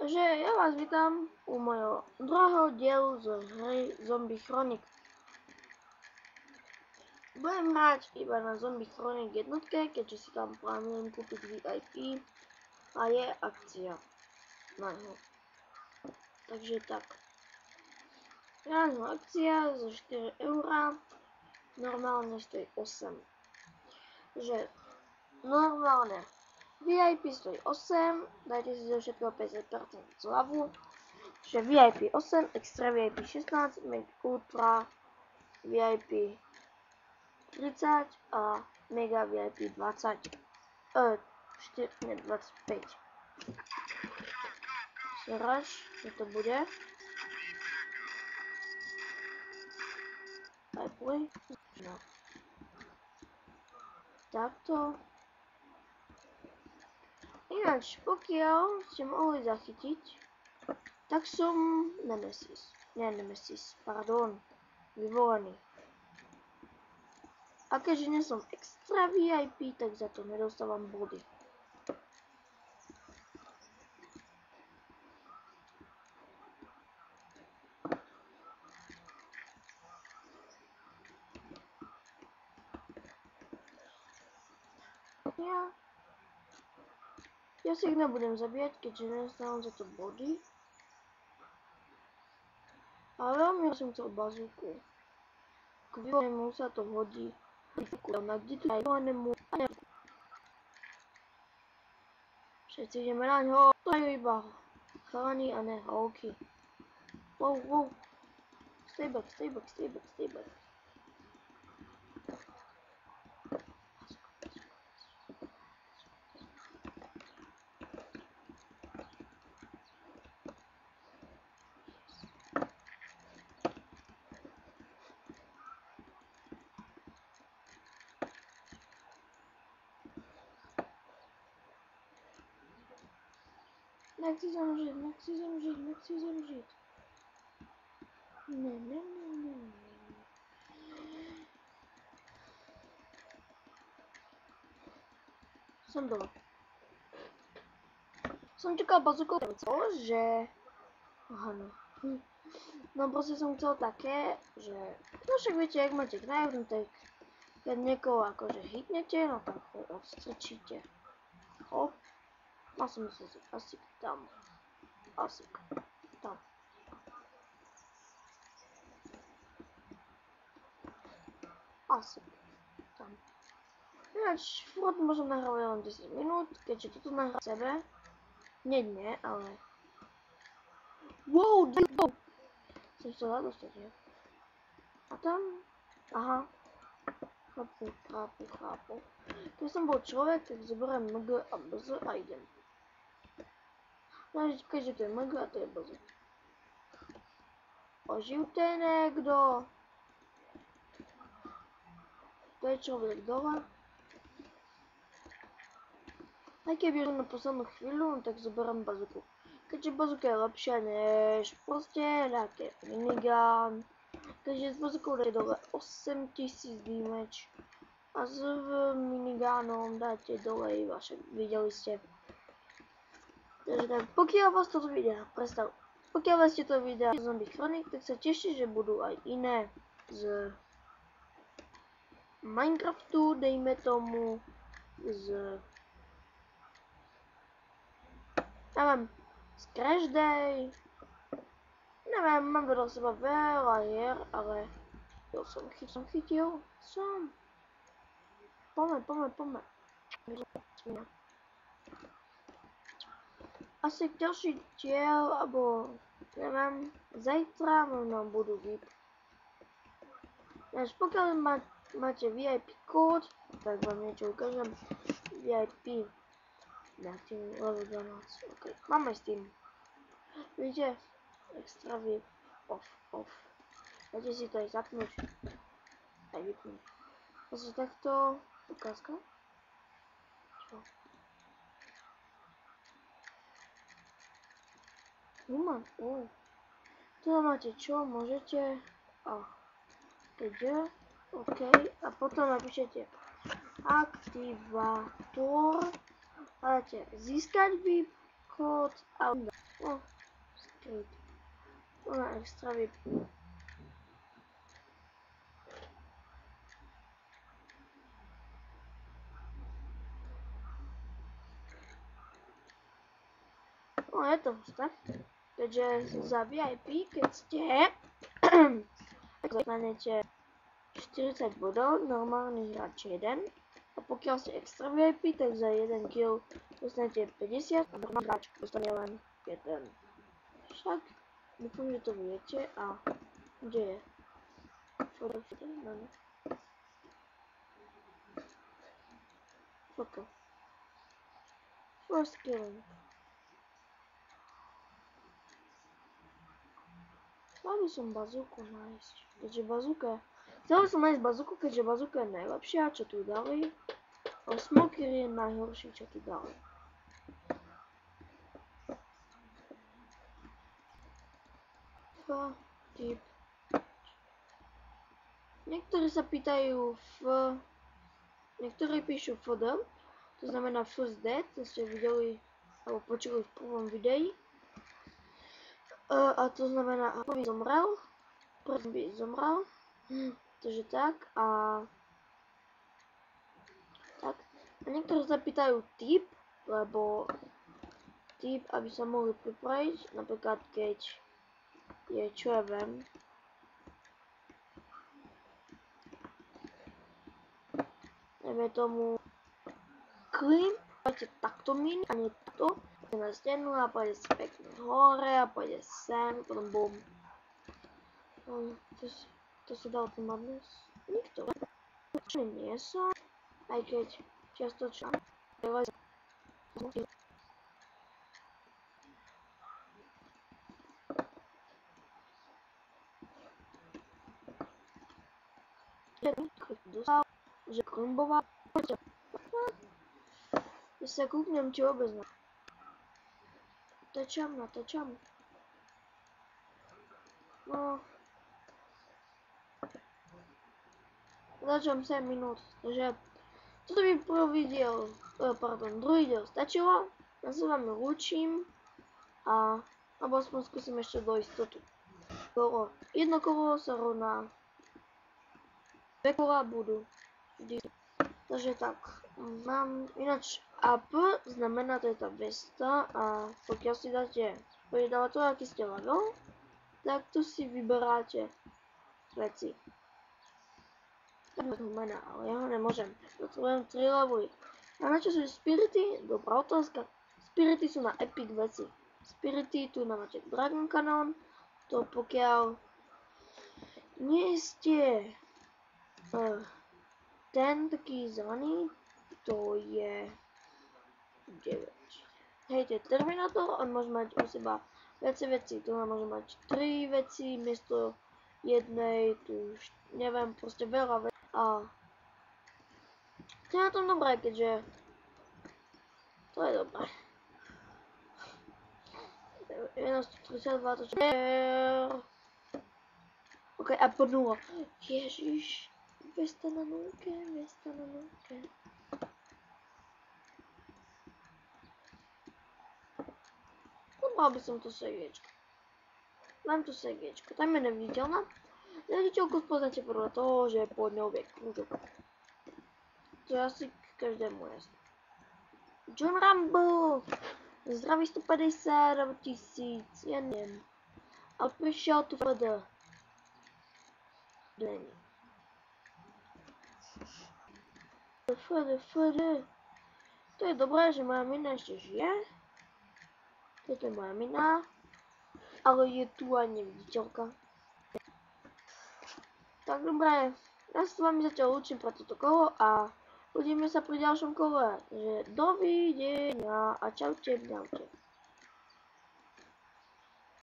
Takže ja vás vítam u mojho druhého dielu z hry Zombie Chronic. Budem hrať iba na Zombie Chronic jednotke, keďže si tam plánujem kúpiť VIP a je akcia na ňu. Takže tak. Ráno akcia za 4 €, normálne stojí 8. Že normálne VIP stojí 8, dajte si zo všetkého 50% zľavu. Že VIP 8, extra VIP 16, Mega Ultra VIP 30 a Mega VIP 20. 25. Seraž, čo to bude? Aj play? No. Takto. Ináč, pokiaľ ste mohli zachytiť, tak som Nemesis, pardon, vyvolený. A keďže nie som extra VIP, tak za to nedostávam body. Ja si ich nebudem zabíjať, keďže nedostávam za to body. Ale veľmi som chcel bazúku. K vyvolenému sa to hodí. Na kde tu aj vyvolenému. Všetci ideme na ňo. To je iba chalani a ne holky. Wow. Stay back. Nechci zemřít. Ne. Jsem dole. Som čekal bazookou, že... Aha, no. No proste som chcel také, že... No však viete, jak máte knife, tak keď niekoho akože hitnete, no tak ho odstrčíte. Hop. A som myslel si asi tam. Asi tam. Ináč, furt môžem nahrávať len 10 minút, keďže toto nahrám sebe. Nie, ale... Wow, som sa dostať, že? A tam... Aha. Chápu. Keď som bol človek, tak zoberiem MG a BZ a idem. No, keďže to je MG a to je BZ. Oživte niekto. To je človek dole. Aj keby na poslednú chvíľu, tak zoberiem bazooku. Keďže bazooka je lepšia než proste nejaké minigun. Takže s bazookou dáte dole 8000 damage. A s minigánom dáte dole iba, však videli ste. Takže tak, pokiaľ vás toto videa Zombie Chronic, tak sa tešte, že budú aj iné z Minecraftu, dejme tomu, neviem, z Crash Day, neviem, mám vedľa seba veľa hier, ale som chytil. Poďme. Asi ďalší diel, alebo neviem, zajtra možno budú VIP. Pokiaľ máte VIP kód, tak vám niečo ukážem. VIP. Neaktívny level 12. OK, máme s tým. Vidíte? Extra VIP. Off. Dajte si to aj zapnúť. Aj vypnúť. Asi takto. Ukázka. Čo? Human. Tu máte čo? Môžete. Keďže. OK. A potom napíšete aktivátor. Dáte získať VIP kód a no, skryt. No, extra VIP. No, je to husté. Keďže za VIP, keď ste dostanete 40 bodov, normálny hráč 1. A pokiaľ ste extra VIP, tak za 1 kill dostanete 50 a normálny hráč dostane len 1. Však dúfam, že to viete a kde je? Foto. First killing. Chcel by som bazooku nájsť, keďže bazooka... Chcel by som nájsť bazooku, keďže bazooka je najlepšia, čo tu dali. A smoker je najhorší, čo tu dali. Typ. Niektorí sa pýtajú niektorí píšu FD, to znamená first dead, to ste videli alebo počuli v prvom videi. A to znamená, prvý zomrel, takže tak a tak. A niektorí sa pýtajú typ, lebo typ, aby sa mohli pripraviť, napríklad keď je, čo ja viem, dajme tomu clean, pôjdete takto min a nie takto, na stenu a pôjde sa pekne hore a pôjde sem, potom bum. To si dal ten madness? Nikto. Nie som, aj keď čiastočne. Dostal, že krumboval. Ja sa kúknem, či vôbec ne. Natáčam. No. Natáčam 7 minút, takže toto by druhý diel stačilo. Ja sa vám lúčim alebo aspoň skúsim ešte do istotu. Jedno kolo sa rovná 2 kola budú vždy. Takže tak, mám ináč AP, znamená to je tá vesta a pokiaľ si dáte to, aký ste level, tak tu si vyberáte veci. Tak to mená, ale ja ho nemôžem, potrebujem 3 levely. A na čo sú spirity? Dobrá otázka. Spirity sú na epic veci. Spirity, tu máte Dragon Cannon, to pokiaľ nie ste ten taký zelený, to je 9. Hej, to je Terminator, on môže mať u seba viacej veci, tu môže mať 3 veci miesto jednej, tu už neviem, proste veľa vecí. A to je na tom dobré, keďže to je dobré. 1132, to čo je... Ok, a po 0. Ježiš, vesta na núke. Mal by som to segiečko. Mám tu segiečko, tam je neviditeľná. Neviditeľku spoznáte podľa toho, že je pod ňou je krúžok. To je asi každému jasné. John Rambo! Zdraví 150 alebo 1000, ja neviem. Ale prišiel tu FD. Není. FD. To je dobré, že moja mina ešte žije. Toto je moja mina, ale je tu aj neviditeľka. Tak dobré, ja sa s vami zatiaľ učím pre toto kolo a uvidíme sa pri ďalšom kole. Takže dovidenia a čaute.